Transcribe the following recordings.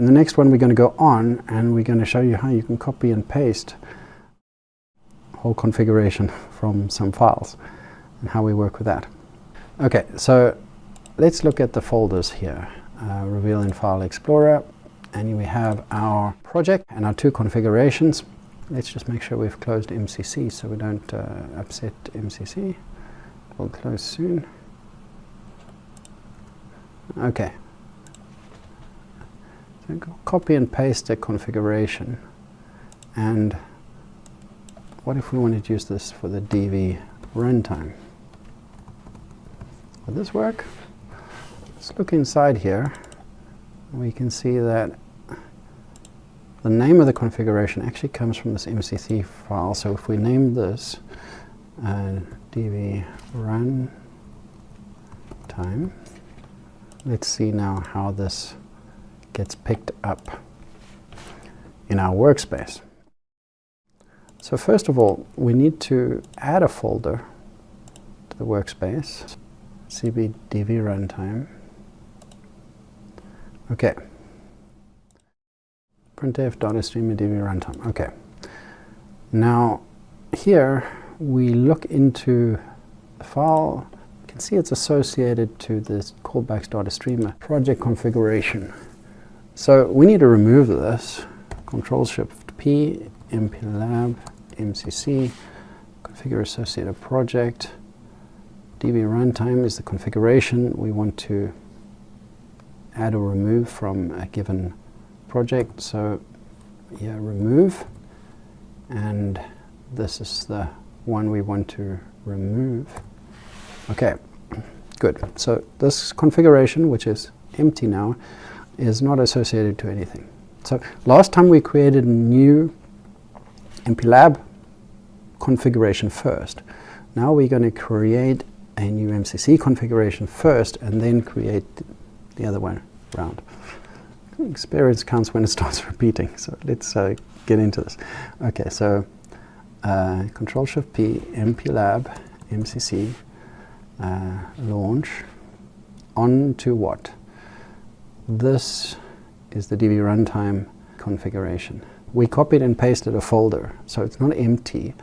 In the next one we're going to go on and we're going to show you how you can copy and paste whole configuration from some files and how we work with that. Okay, so let's look at the folders here. Reveal in File Explorer, and we have our project and our two configurations. Let's just make sure we've closed MCC so we don't upset MCC. We'll close soon. Okay. So copy and paste the configuration. And what if we wanted to use this for the DV runtime? Will this work? Let's look inside here. We can see that the name of the configuration actually comes from this MCC file. So if we name this DV runtime, let's see now how this gets picked up in our workspace. So first of all, we need to add a folder to the workspace, cb DV runtime. Okay. printf.stream DV runtime. Okay. Now here we look into the file. You can see it's associated to this callbacks.streamer project configuration. So we need to remove this. Control-Shift-P, MPLAB MCC, configure associated project. DV runtime is the configuration we want to add or remove from a given project. So yeah, remove, and this is the one we want to remove. Okay, good. So this configuration, which is empty now, is not associated to anything. So last time we created a new MPLAB configuration first. Now we're going to create a new MCC configuration first and then create the other one around. Experience counts when it starts repeating, so let's get into this. Okay, so Control-Shift-P, MPLAB MCC, launch, on to what? This is the DV runtime configuration. We copied and pasted a folder, so it's not empty.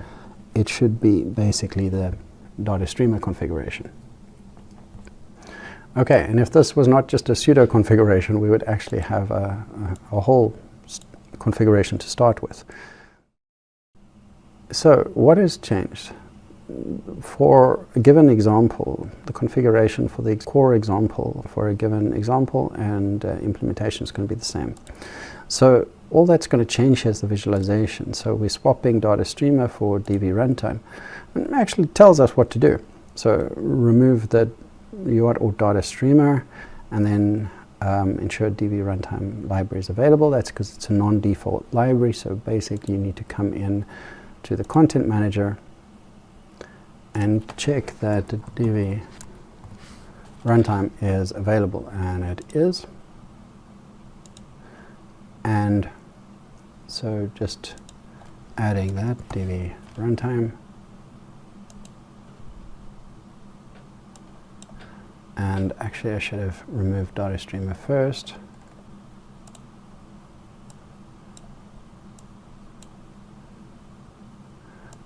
It should be basically the .streamer configuration. Okay, and if this was not just a pseudo configuration, we would actually have a whole configuration to start with. So what has changed? For a given example, the configuration for the core example for a given example and implementation is going to be the same. So all that's going to change here is the visualization. So we're swapping .streamer for DV runtime, and it actually tells us what to do. So remove the UART or .streamer, and then ensure DV runtime library is available. That's because it's a non-default library. So basically, you need to come in to the content manager and check that the DV runtime is available, and it is. And so just adding that DV runtime, and actually I should have removed .streamer first.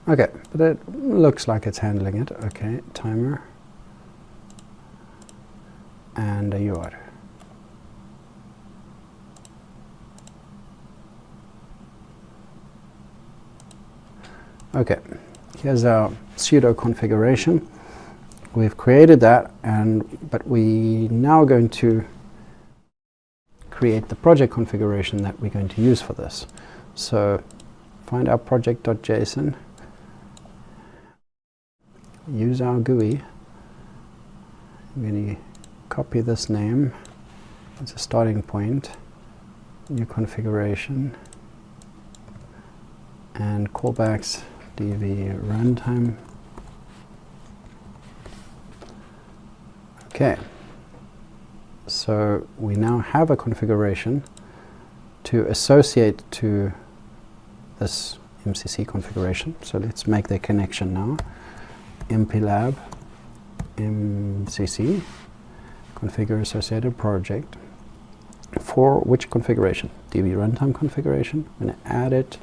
Okay, but it looks like it's handling it. Okay, timer and a UART. Okay, here's our pseudo configuration. We've created that, but we now are going to create the project configuration that we're going to use for this. So find our project.json, use our GUI. I'm going to copy this name as a starting point, new configuration, and callbacks DV runtime. Okay, so we now have a configuration to associate to this MCC configuration. So let's make the connection now. MPLAB MCC, configure associated project, For which configuration? DB runtime configuration. I'm going to add it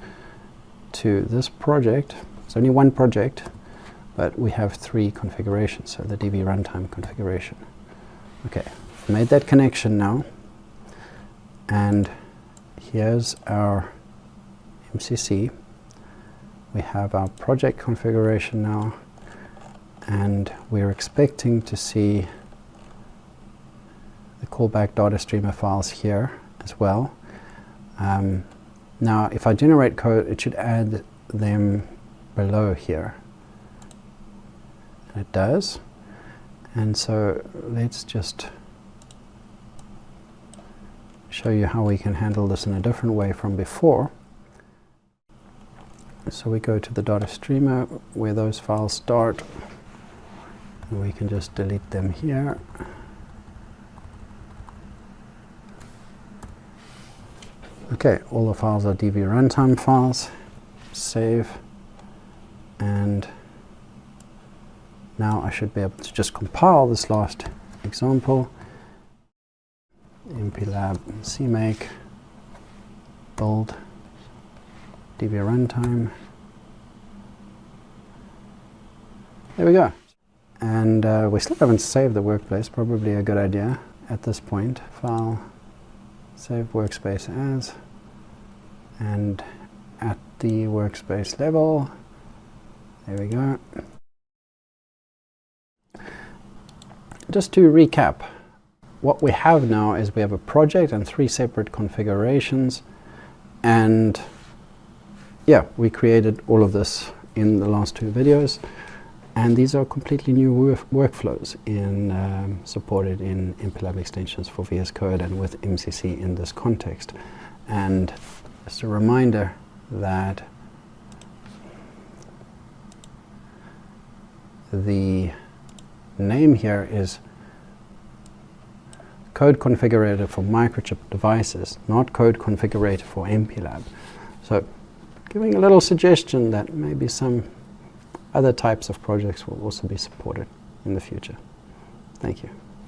to this project. It's only one project, but we have 3 configurations, so the DB runtime configuration. Okay, I've made that connection now, and here's our MCC. We have our project configuration now, and we're expecting to see the callback data streamer files here as well. Now if I generate code, it should add them below here. And it does. And so let's just show you how we can handle this in a different way from before. So we go to the data streamer where those files start, and we can just delete them here. Okay, all the files are DB runtime files. Save, and now I should be able to just compile this last example. MPLAB CMake build DB runtime. There we go. And we still haven't saved the workplace, probably a good idea at this point. File, save workspace as, and at the workspace level, there we go. Just to recap, what we have now is we have a project and 3 separate configurations, and yeah, we created all of this in the last 2 videos, and these are completely new workflows supported in MPLAB extensions for VS Code and with MCC in this context. And just a reminder that the name here is Code Configurator for Microchip devices, not Code Configurator for MPLAB. So giving a little suggestion that maybe some other types of projects will also be supported in the future. Thank you.